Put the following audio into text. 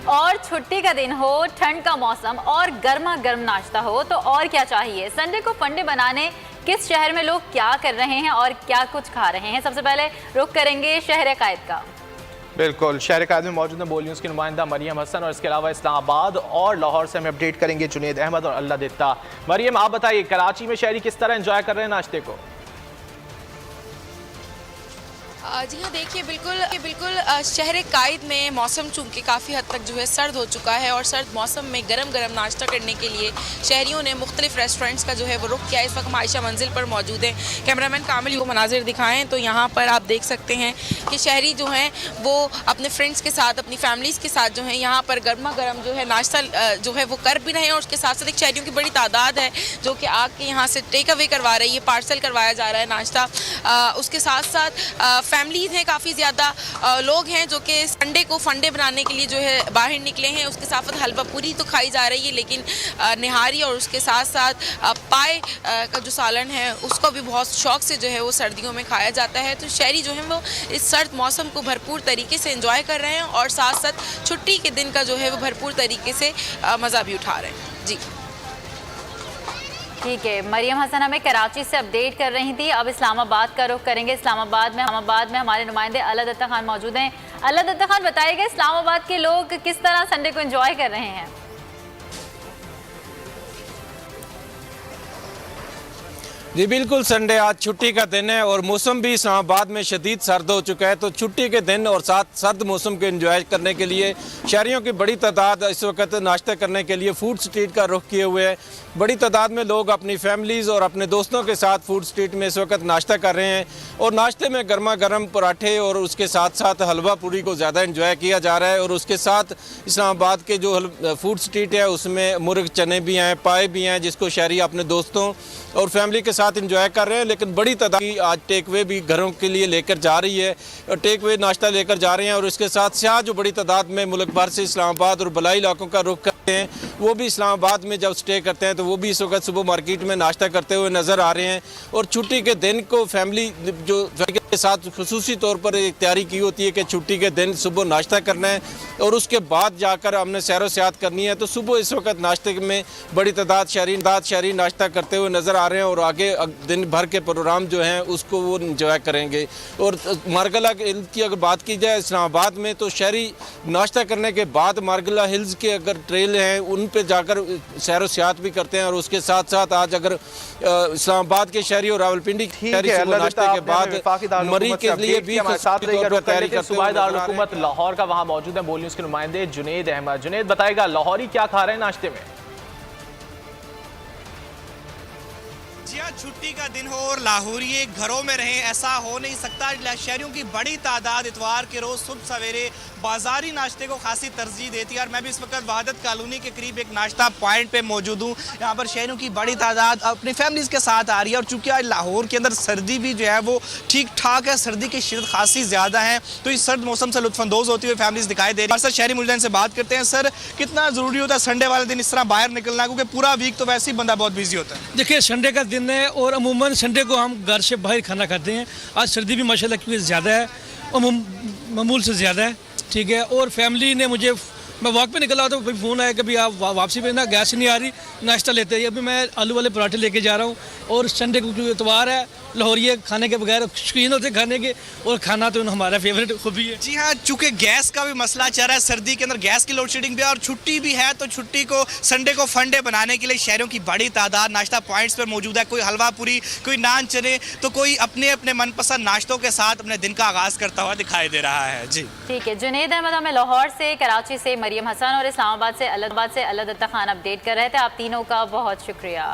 और छुट्टी का दिन हो, ठंड का मौसम और गर्मा गर्म नाश्ता हो तो और क्या चाहिए। संडे को फंडे बनाने किस शहर में लोग क्या कर रहे हैं और क्या कुछ खा रहे हैं, सबसे पहले रुख करेंगे शहर कायद का। बिल्कुल, शहर कायद में मौजूद है बोल न्यूज़ की नुमाइंदा मरियम हसन और इसके अलावा इस्लामाबाद और लाहौर से हमें अपडेट करेंगे जुनेद अहमद और अल्लाह दित्ता। मरियम, आप बताइए कराची में शहरी किस तरह एंजॉय कर रहे हैं नाश्ते को? जी हाँ, देखिए बिल्कुल शहर कायद में मौसम चूँकि काफ़ी हद तक जो है सर्द हो चुका है और सर्द मौसम में गरम गरम नाश्ता करने के लिए शहरियों ने मुख्तलिफ रेस्टोरेंट्स का जो है वो रुख किया। इस वक्त हम आयशा मंजिल पर मौजूद हैं। कैमरामैन कामिल को मनाजिर दिखाएं तो यहाँ पर आप देख सकते हैं कि शहरी जो हैं वो अपने फ्रेंड्स के साथ, अपनी फैमिलीज़ के साथ जो है यहाँ पर गर्मा गर्म जो है नाश्ता जो है वो कर भी रहे हैं। और उसके साथ साथ एक शहरियों की बड़ी तादाद है जो कि आके यहाँ से टेक अवे करवा रही है, पार्सल करवाया जा रहा है नाश्ता। उसके साथ साथ फैमिलीज़ हैं, काफ़ी ज़्यादा लोग हैं जो कि संडे को फंडे बनाने के लिए जो है बाहर निकले हैं। उसके साथ साथ हलवा पूरी तो खाई जा रही है, लेकिन निहारी और उसके साथ साथ पाए का जो सालन है उसको भी बहुत शौक से जो है वो सर्दियों में खाया जाता है। तो शहरी जो है वो इस सर्द मौसम को भरपूर तरीके से एंजॉय कर रहे हैं और साथ साथ छुट्टी के दिन का जो है वो भरपूर तरीके से मज़ा भी उठा रहे हैं। जी ठीक है, मरियम हसन हमें कराची से अपडेट कर रही थी। अब इस्लामाबाद का रुख करेंगे। इस्लामाबाद में हमारे नुमाइंदे अल्लाह दित्ता खान मौजूद हैं। अल्लाह दित्ता खान, बताइएगा इस्लामाबाद के लोग किस तरह संडे को एंजॉय कर रहे हैं? जी बिल्कुल, संडे आज छुट्टी का दिन है और मौसम भी इस्लामाबाद में शदीद सर्द हो चुका है। तो छुट्टी के दिन और साथ सर्द मौसम को एंजॉय करने के लिए शहरियों की बड़ी तादाद इस वक्त नाश्ता करने के लिए फूड स्ट्रीट का रुख किए हुए है। बड़ी तादाद में लोग अपनी फैमिलीज़ और अपने दोस्तों के साथ फूड स्ट्रीट में इस वक्त नाश्ता कर रहे हैं और नाश्ते में गर्मा गर्म पराठे और उसके साथ साथ हलवा पूरी को ज़्यादा एंजॉय किया जा रहा है। और उसके साथ इस्लामाबाद के जो फूड स्ट्रीट है उसमें मुर्ग चने भी हैं, पाए भी हैं, जिसको शहरी अपने दोस्तों और फैमिली के साथ एंजॉय कर रहे हैं। लेकिन बड़ी तादाद आज टेक वे भी घरों के लिए लेकर जा रही है और टेक वे नाश्ता लेकर जा रहे हैं। और इसके साथ सियाह जो बड़ी तादाद में मुल्क भर से इस्लामाबाद और बलाई इलाकों का रुख करते हैं वो भी इस्लामाबाद में जब स्टे करते हैं तो वो भी इस वक्त सुबह मार्केट में नाश्ता करते हुए नज़र आ रहे हैं। और छुट्टी के दिन को फैमिली जो के साथ खुसूसी तौर पर एक तैयारी की होती है कि छुट्टी के दिन सुबह नाश्ता करना है और उसके बाद जाकर हमने सैर व सियाहत करनी है। तो सुबह इस वक्त नाश्ते में बड़ी तादाद शहरी नाश्ता करते हुए नज़र आ रहे हैं और आगे दिन भर के प्रोग्राम जो हैं उसको वो इंजॉय करेंगे। और मारगला हिल्स की अगर बात की जाए इस्लामाबाद में तो शहरी नाश्ता करने के बाद मारगला हिल्स के अगर ट्रेल हैं उन पर जाकर सैर व सियाहत भी करते हैं। और उसके साथ साथ आज अगर इस्लामाबाद के शहरी और रावलपिंडी नाश्ते के बाद मरी के लिए भी तैयारी करते सूबादार हुकूमत लाहौर का वहां मौजूद है बोल न्यूज़ के नुमाइंदे जुनेद अहमद। जुनेद, बताएगा लाहौरी क्या खा रहे हैं नाश्ते में? जी हाँ, छुट्टी का दिन हो और लाहौरी घरों में रहें ऐसा हो नहीं सकता। शहरियों की बड़ी तादाद इतवार के रोज़ सुबह सवेरे बाजारी नाश्ते को खासी तरजीह देती है। और मैं भी इस वक्त वहादत कॉलोनी के करीब एक नाश्ता पॉइंट पे मौजूद हूँ। यहाँ पर शहरियों की बड़ी तादाद अपनी फैमिलीज़ के साथ आ रही है। और चूँकि आज लाहौर के अंदर सर्दी भी जो है वो ठीक ठाक है, सर्दी की शिद्दत खासी ज़्यादा है, तो इस सर्द मौसम से लुत्फानंदोज़ होती हुई फैमिलीज़ दिखाई दे रही है। सर, शहरी मुल्ज़िम से बात करते हैं। सर, कितना ज़रूरी होता है संडे वाले दिन इस तरह बाहर निकलना, क्योंकि पूरा वीक तो वैसे ही बंदा बहुत बिजी होता है? देखिए, संडे का दिन है और अमूमन संडे को हम घर से बाहर खाना खाते हैं। आज सर्दी भी माशाल्लाह क्योंकि ज़्यादा है, मामूल से ज़्यादा है, ठीक है। और फैमिली ने मुझे, मैं वॉक पे निकला तो फिर फ़ोन आया कि भाई आप वापसी पे ना गैस नहीं आ रही, नाश्ता लेते हैं। अभी मैं आलू वाले पराठे लेके जा रहा हूँ। और संडे को जो इतवार है, लाहौरी खाने के बगैर शौकीन होते खाने के, और खाना तो हमारा फेवरेट खूबी है। जी हाँ, चूँकि गैस का भी मसला चल रहा है, सर्दी के अंदर गैस की लोड शेडिंग भी है और छुट्टी भी है, तो छुट्टी को संडे को फंडे बनाने के लिए शहरों की बड़ी तादाद नाश्ता पॉइंट्स पर मौजूद है। कोई हलवा पूरी, कोई नान चने, तो कोई अपने अपने मनपसंद नाश्तों के साथ अपने दिन का आगाज़ करता हुआ दिखाई दे रहा है। जी ठीक है, जुनेद अहमद हमें लाहौर से, कराची से मरियम हसन और इस्लामाबाद से अल्लाह दित्ता खान अपडेट कर रहे थे। आप तीनों का बहुत शुक्रिया।